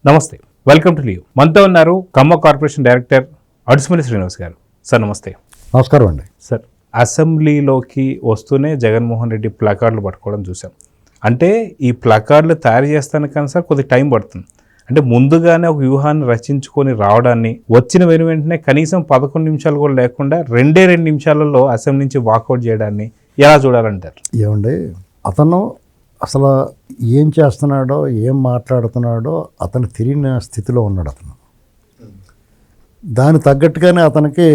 నమస్తే, welcome to Leo. మనతో ఉన్నారు ఖమ్మం కార్పొరేషన్ డైరెక్టర్ అడుసుమల్లి శ్రీనివాస్ గారు. సార్ నమస్తే. నమస్కారం అండి. సార్, అసెంబ్లీలోకి వస్తూనే జగన్మోహన్ రెడ్డి ప్లకార్డులు పట్టుకోవడం చూసాం. అంటే ఈ ప్లకార్డులు తయారు చేస్తానికి కానీ సార్ కొద్ది టైం పడుతుంది. అంటే ముందుగానే ఒక వ్యూహాన్ని రచించుకొని రావడాన్ని, వచ్చిన వెంటనే కనీసం 11 నిమిషాలు కూడా లేకుండా 2 నిమిషాలలో అసెంబ్లీ నుంచి వాకౌట్ చేయడాన్ని ఎలా చూడాలంటారు? ఏమండి, అతను అసలు ఏం చేస్తున్నాడో ఏం మాట్లాడుతున్నాడో అతను తెలియని స్థితిలో ఉన్నాడు. అతను దాని తగ్గట్టుగానే అతనికి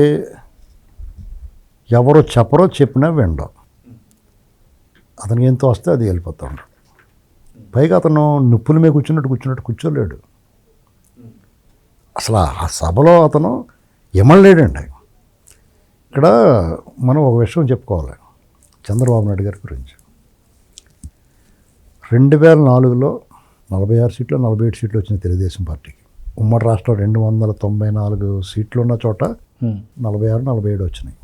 ఎవరో చెప్పినా వినడం, అతనికి ఎంతో వస్తే అది వెళ్ళిపోతాడు. పైగా అతను నిప్పుల మీద కూర్చోలేడు. అసలు ఆ సభలో అతను ఎమలేడండి. ఇక్కడ మనం ఒక విషయం చెప్పుకోవాలి చంద్రబాబు నాయుడు గారి గురించి. 2004లో 46 సీట్లు 47 సీట్లు వచ్చిన తెలుగుదేశం పార్టీకి. ఉమ్మడి రాష్ట్రం 294 సీట్లు ఉన్న చోట 46, 47 వచ్చినాయి.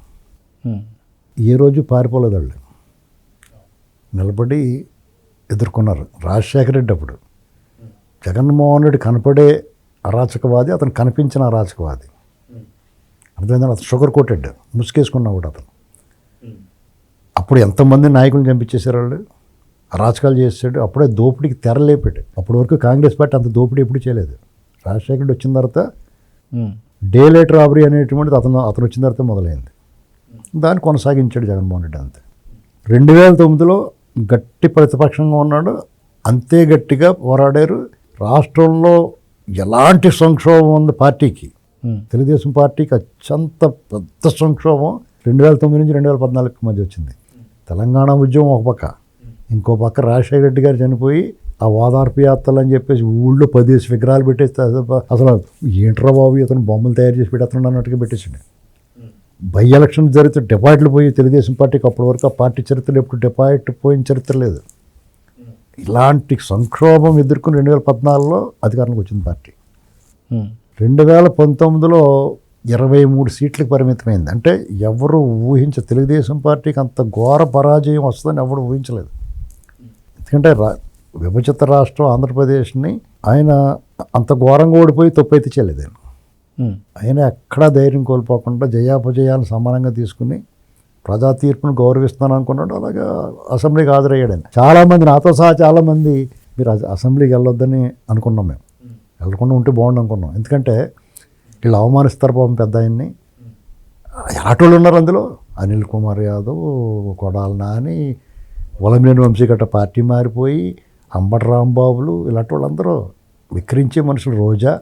ఏ రోజు పారిపోలేదు వాళ్ళు, నిలబడి ఎదుర్కొన్నారు. రాజశేఖర రెడ్డి అప్పుడు, జగన్మోహన్ రెడ్డి కనపడే అరాచకవాది, అతను కనిపించిన అరాచకవాది. అర్థమైందని అతను షుగర్ కోటెడ్ ముసుకేసుకున్నాడు అతను. అప్పుడు ఎంతమంది నాయకులను చంపించేశారు వాళ్ళు, అరాచకాలు చేసాడు. అప్పుడే దోపిడీకి తెరలేపాడు. అప్పటి వరకు కాంగ్రెస్ పార్టీ అంత దోపిడీ ఎప్పుడు చేయలేదు. రాజశేఖర రెడ్డి వచ్చిన తర్వాత డే లైట్ రాబరీ అనేటువంటిది అతను వచ్చిన తర్వాత మొదలైంది. దాన్ని కొనసాగించాడు జగన్మోహన్ రెడ్డి. అంతే 2009లో గట్టి ప్రతిపక్షంగా ఉన్నాడు, అంతే గట్టిగా పోరాడారు. రాష్ట్రంలో ఎలాంటి సంక్షోభం ఉంది పార్టీకి, తెలుగుదేశం పార్టీకి అత్యంత పెద్ద సంక్షోభం 2009 నుంచి 2014 మధ్య వచ్చింది. తెలంగాణ ఉద్యమం ఒక పక్క, ఇంకో పక్క రాజశేఖర రెడ్డి గారు చనిపోయి ఆ ఓదార్పు యాత్రలు అని చెప్పేసి ఊళ్ళో 10 విగ్రహాలు పెట్టేస్తే అసలు ఏంట్రా బాబు ఇతను బొమ్మలు తయారు చేసి పెట్టేస్తున్నాడు అన్నట్టుగా పెట్టేసింది. బై ఎలక్షన్ జరిగితే డిపాజిట్లు పోయి తెలుగుదేశం పార్టీకి అప్పటి వరకు ఆ పార్టీ చరిత్రలో ఎప్పుడు డిపాజిట్ పోయిన చరిత్ర లేదు. ఇలాంటి సంక్షోభం ఎదుర్కొని 2014లో అధికారంలోకి వచ్చింది పార్టీ. 2019లో 23 సీట్లకు పరిమితమైంది. అంటే ఎవరు తెలుగుదేశం పార్టీకి అంత ఘోర పరాజయం వస్తుందని ఎవరు ఊహించలేదు. ఎందుకంటే విభజిత రాష్ట్రం ఆంధ్రప్రదేశ్ని ఆయన అంత ఘోరంగా ఓడిపోయి తప్పైతే చేయలేదు. ఆయన ఎక్కడా ధైర్యం కోల్పోకుండా జయాపజయాలను సమానంగా తీసుకుని ప్రజా తీర్పును గౌరవిస్తాను అనుకున్నాడు. అలాగా అసెంబ్లీకి హాజరయ్యాడు. చాలామంది, నాతో సహా చాలామంది, మీరు అసెంబ్లీకి వెళ్ళొద్దని అనుకున్నాం. మేము వెళ్ళకుండా ఉంటే బాగుండు అనుకున్నాం. ఎందుకంటే వీళ్ళు అవమానిస్తారు పాపం పెద్ద ఆయన్ని. ఆటోళ్ళు ఉన్నారు అందులో, అనిల్ కుమార్ యాదవ్, కొడాల నాని, వలమినేని వంశీగట్ట పార్టీ మారిపోయి అంబటి రాంబాబులు, ఇలాంటి వాళ్ళందరూ విక్రించే మనుషులు. రోజా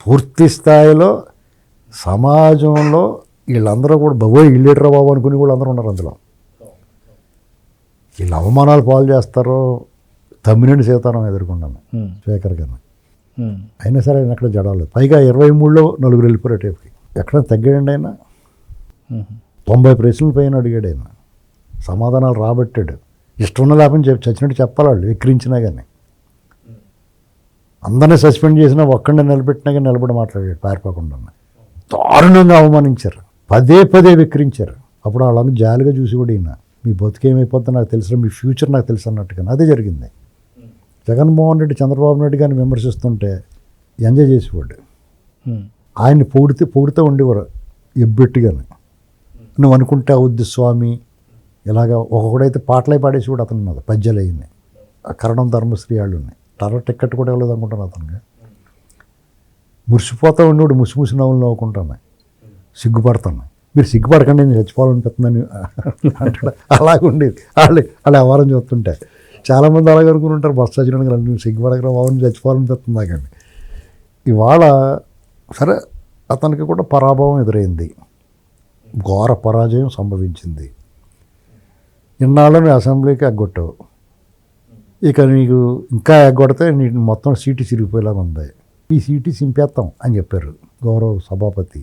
పూర్తి స్థాయిలో సమాజంలో వీళ్ళందరూ కూడా బాబోయ్ ఇల్లేట్రా బాబు అనుకుని కూడా అందరూ ఉన్నారు అందులో. వీళ్ళు అవమానాలు పాలు చేస్తారో తమ్మినేని సీతారాం ఎదుర్కొన్నాను స్పీకర్ గారిని. అయినా సరే ఆయన అక్కడ జడాలేదు. పైగా 23లో 4 వెళ్ళిపోయారు టైపుకి. ఎక్కడ తగ్గాడండి ఆయన. 90 ప్రశ్నల పైన అడిగాడు ఆయన, సమాధానాలు రాబట్టాడు. ఇష్టం లేకపోతే చచ్చినట్టు చెప్పాలి వాళ్ళు, విక్రించినా కానీ. అందరినీ సస్పెండ్ చేసినా ఒక్కడిని నిలబెట్టినా కానీ నిలబడి మాట్లాడాడు పారిపోకుండా. దారుణంగా అవమానించారు, పదే విక్రించారు. అప్పుడు వాళ్ళందరూ జాలిగా చూసి కూడా ఈయన, మీ బతుకేమైపోద్దో నాకు తెలుసు, మీ ఫ్యూచర్ నాకు తెలుసు అన్నట్టుగా అదే జరిగింది. జగన్మోహన్ రెడ్డి చంద్రబాబు నాయుడు గారిని విమర్శిస్తుంటే ఎంజాయ్ చేసేవాడు. ఆయన్ని పొగిడితే ఉండేవారు ఎబ్బెట్టుగానే. నువ్వు అనుకుంటే అవుద్ది స్వామి, ఇలాగా ఒక్కొక్కడైతే పాటలే పాడేసి కూడా అతను ఉన్నది, పద్యాలు అయింది. ఆ కరణం ధర్మశ్రీ వాళ్ళు ఉన్నాయి. టికెట్ కూడా ఇవ్వలేదు అనుకుంటాను అతనికి. మురిసిపోతూ ఉండేవాడు, ముసి నవ్వులు నవ్వుకుంటాను, సిగ్గుపడతాను. మీరు సిగ్గుపడకండి నేను చచ్చిపోవాలనిపిస్తుందని అంటాడు. అలాగుండేది వాళ్ళు వ్యవహారం చూస్తుంటే. చాలామంది అలాగే అనుకుని ఉంటారు, బస్సు చచ్చినాడు కదా నువ్వు సిగ్గుపడకరా బాబు చచ్చిపోవాలనిపిస్తుంది నాకండి. ఇవాళ సరే అతనికి కూడా పరాభవం ఎదురైంది, ఘోర పరాజయం సంభవించింది. ఇన్నాళ్ళని అసెంబ్లీకి ఎగ్గొట్టావు, ఇక నీకు ఇంకా ఎగ్గొడితే నీ మొత్తం సీటు చిరిగిపోయేలాగా ఉంది, ఈ సీటు చింపేస్తాం అని చెప్పారు గౌరవ సభాపతి.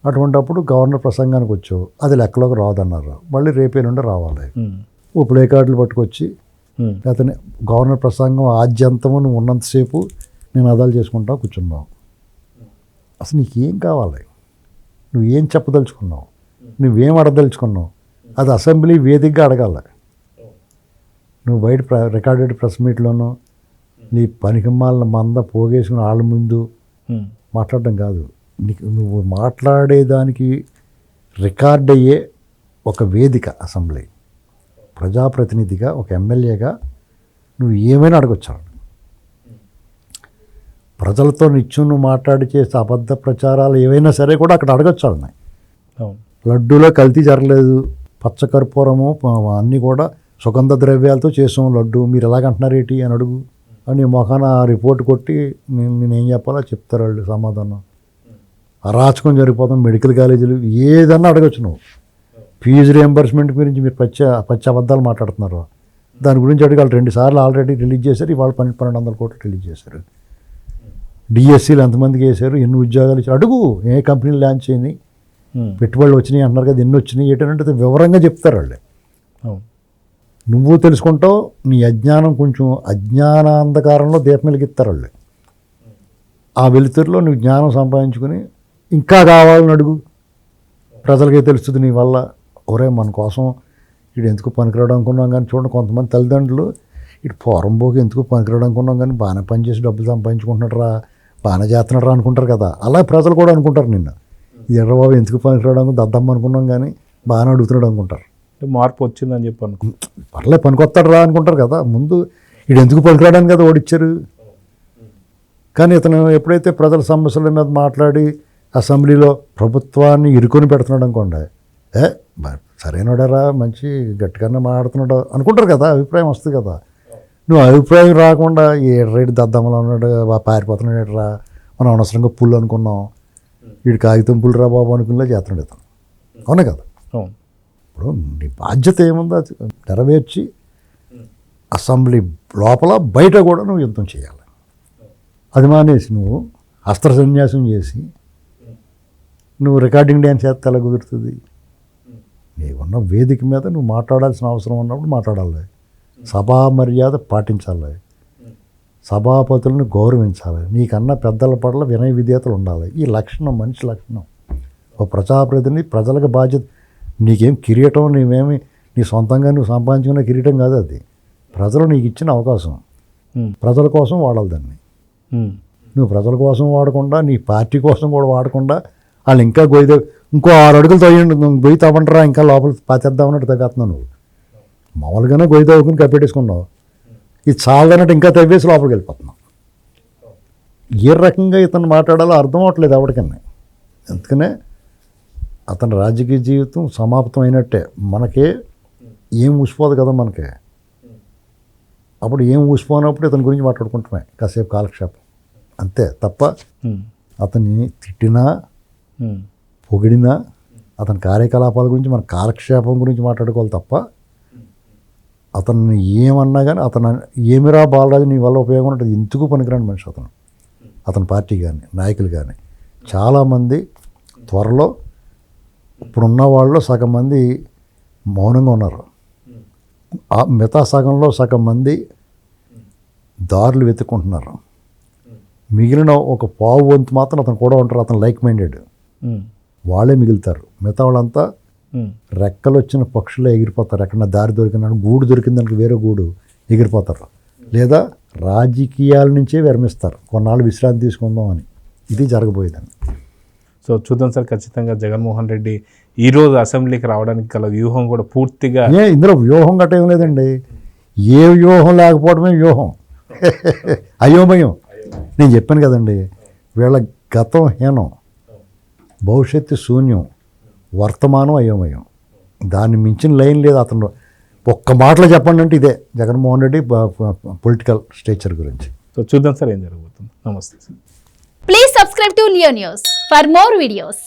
అటువంటిప్పుడు గవర్నర్ ప్రసంగానికి వచ్చావు, అది లెక్కలోకి రాదన్నారు. మళ్ళీ రేపే నుండి రావాలి. ఓ ప్లే కార్డులు పట్టుకొచ్చి అతని గవర్నర్ ప్రసంగం ఆద్యంతము నువ్వు ఉన్నంతసేపు నేను అదాలు చేసుకుంటా కూర్చున్నావు. అసలు నీకేం కావాలి, నువ్వేం చెప్పదలుచుకున్నావు, నువ్వేం అడగదలుచుకున్నావు, అది అసెంబ్లీ వేదికగా అడగాలి. నువ్వు బయట రికార్డెడ్ ప్రెస్ మీట్లోనూ నీ పనికిమాలిన మంద పోగేసుకుని వాళ్ళ ముందు మాట్లాడడం కాదు, నీకు నువ్వు మాట్లాడేదానికి రికార్డ్ అయ్యే ఒక వేదిక అసెంబ్లీ. ప్రజాప్రతినిధిగా ఒక ఎమ్మెల్యేగా నువ్వు ఏమైనా అడగొచ్చు. ప్రజలతో నిత్యం నువ్వు మాట్లాడి చేసే అబద్ధ ప్రచారాలు ఏవైనా సరే కూడా అక్కడ అడగొచ్చు. వాళ్ళని లడ్డూలో కల్తీ జరగలేదు, పచ్చకర్పూరము అన్నీ కూడా సుగంధ ద్రవ్యాలతో చేసాం లడ్డు, మీరు ఎలాగంటున్నారు ఏంటి అని అడుగు అని మొఖాన రిపోర్ట్ కొట్టి నేనేం చెప్పాలో చెప్తారు వాళ్ళు సమాధానం. అరాచకం జరిగిపోతాం మెడికల్ కాలేజీలు ఏదన్నా అడగచ్చు. నువ్వు ఫీజు రియంబర్స్మెంట్ గురించి మీరు పచ్చి అబద్ధాలు మాట్లాడుతున్నారు, దాని గురించి అడిగి వాళ్ళు 2 సార్లు ఆల్రెడీ రిలీజ్ చేశారు. ఇవాళ 1200 కోట్లు రిలీజ్ చేశారు. డిఎస్సీలు ఎంతమందికి వేశారు, ఎన్ని ఉద్యోగాలు ఇచ్చారు అడుగు. ఏ కంపెనీలు లాంచ్ చేయని, పెట్టుబడులు వచ్చినాయి అంటున్నారు కదా, ఎన్ని వచ్చినాయి ఏంటంటే వివరంగా చెప్తారు వాళ్ళే. నువ్వు తెలుసుకుంటావు. నీ అజ్ఞానం కొంచెం అజ్ఞానాంధకారంలో దీపం వెలిగిస్తారు వాళ్ళు. ఆ వెలుతురులో నువ్వు జ్ఞానం సంపాదించుకుని ఇంకా కావాలని అడుగు. ప్రజలకే తెలుస్తుంది నీ వల్ల. ఒరే మన కోసం ఇటు ఎందుకు పనికిరాడు అనుకున్నాం కానీ చూడండి, కొంతమంది తల్లిదండ్రులు ఇటు పోరంబోకి ఎందుకు పనికిరాడు అనుకున్నాం కానీ బాగానే పనిచేసి డబ్బులు సంపాదించుకుంటున్నాడు రా, బాగానే చేస్తున్నాడు రా అనుకుంటారు కదా. అలా ప్రజలు కూడా అనుకుంటారు నిన్న, ఎర్రబాబు ఎందుకు పనికిరాడు అనుకుని దద్దమ్మ అనుకున్నాం కానీ బాగానే అడుగుతున్నాడు అనుకుంటారు. మార్పు వచ్చిందని చెప్పి పర్లే పనికొస్తాడు రా అనుకుంటారు కదా. ముందు ఇటు ఎందుకు పనికిరాడని కదా ఓడిచ్చారు. కానీ ఇతను ఎప్పుడైతే ప్రజల సమస్యల మీద మాట్లాడి అసెంబ్లీలో ప్రభుత్వాన్ని ఇరుకొని పెడుతున్నాడు అనుకోండి, సరైనడరా మంచి గట్టిగానే మాట్లాడుతున్నాడు అనుకుంటారు కదా, అభిప్రాయం వస్తుంది కదా. నువ్వు అభిప్రాయం రాకుండా ఏ రేటు దద్దమ్మలో ఉన్నాడు, పారిపోతున్నాడు రా, మనం అనవసరంగా పుల్లు అనుకున్నాం, వీడు కాగితం పుల్లు రా బాబు అనుకునేలా చేస్తున్నాడు ఇతను. అవునే కదా. ఇప్పుడు నీ బాధ్యత ఏముందో అది నెరవేర్చి అసెంబ్లీ లోపల బయట కూడా నువ్వు యుద్ధం చేయాలి. అది మానేసి నువ్వు అస్త్ర సన్యాసం చేసి నువ్వు రికార్డింగ్ డ్యాన్స్ చేస్తే ఎలా కుదురుతుంది? నీకున్న వేదిక మీద నువ్వు మాట్లాడాల్సిన అవసరం ఉన్నప్పుడు మాట్లాడాలి, సభా మర్యాద పాటించాలి, సభాపతులను గౌరవించాలి, నీకన్నా పెద్దల పట్ల వినయ విధేయతలు ఉండాలి. ఈ లక్షణం మనిషి లక్షణం. ఒక ప్రజాప్రతినిధి ప్రజలకు బాధ్యత. నీకేం కిరీటం, నీవేమి నీ సొంతంగా నువ్వు సంపాదించుకున్న కిరీటం కాదు అది. ప్రజలు నీకు ఇచ్చిన అవకాశం, ప్రజల కోసం వాడాలి దాన్ని. నువ్వు ప్రజల కోసం వాడకుండా నీ పార్టీ కోసం కూడా వాడకుండా వాళ్ళు ఇంకా ఇంకో 6 అడుగులు తవ్వండి, గొయ్యి తవ్వంటారా ఇంకా లోపల పాతేద్దామన్నట్టు తగ్గేస్తున్నావు. నువ్వు మామూలుగానే గొయ్యి తవ్వుకుని కప్పెట్టేసుకున్నావు, ఇది చాలదన్నట్టు ఇంకా తవ్వేసి లోపలికి వెళ్ళిపోతున్నావు. ఏ రకంగా ఇతను మాట్లాడాలో అర్థం అవ్వట్లేదు ఎవరికన్నా. అందుకనే అతని రాజకీయ జీవితం సమాప్తం అయినట్టే. మనకే ఏం ఊసిపోదు కదా మనకే. అప్పుడు ఏం ఊసిపోయినప్పుడు ఇతని గురించి మాట్లాడుకుంటామే కాసేపు కాలక్షేపం అంతే తప్ప అతన్ని తిట్టినా పొగిడినా అతని కార్యకలాపాల గురించి మన కాలక్షేపం గురించి మాట్లాడుకోవాలి తప్ప అతన్ని ఏమన్నా కానీ అతను ఏమిరా బాలరాజు నీ వల్ల ఉపయోగం ఉంటుంది ఎందుకు పనికిరాని మనిషి అతను. అతని పార్టీ కానీ నాయకులు కానీ చాలామంది త్వరలో ఇప్పుడున్న వాళ్ళు సగం మంది మౌనంగా ఉన్నారు. ఆ మిగతా సగంలో సగం మంది దారులు వెతుక్కుంటున్నారు. మిగిలిన ఒక పావు వంతు మాత్రం అతను కూడా ఉంటారు, అతను లైక్ మైండెడ్ వాళ్ళే మిగులుతారు. మిగతా వాళ్ళంతా రెక్కలు వచ్చిన పక్షులే ఎగిరిపోతారు. ఎక్కడన్నా దారి దొరికిన గూడు దొరికింది దానికి వేరే గూడు ఎగిరిపోతారు, లేదా రాజకీయాల నుంచే విరమిస్తారు కొన్నాళ్ళు విశ్రాంతి తీసుకుందాం అని. ఇది జరగబోయేదని. సో చూద్దాం సార్. ఖచ్చితంగా జగన్మోహన్ రెడ్డి ఈరోజు అసెంబ్లీకి రావడానికి గల వ్యూహం కూడా పూర్తిగా ఇందులో వ్యూహం గట్ట ఏం లేదండి. ఏ వ్యూహం లేకపోవడమే వ్యూహం. అయోమయం. నేను చెప్పాను కదండి, వీళ్ళ గతం హీనం, భవిష్యత్తు శూన్యం, వర్తమానం అయోమయం. దాన్ని మించిన లైన్ లేదు. అతను ఒక్క మాటలో చెప్పండి అంటే ఇదే జగన్మోహన్ రెడ్డి పొలిటికల్ స్టేచర్ గురించి. సో చూద్దాం సార్ ఏం జరగబోతుంది. నమస్తే sir. Please subscribe to Leo News for more videos.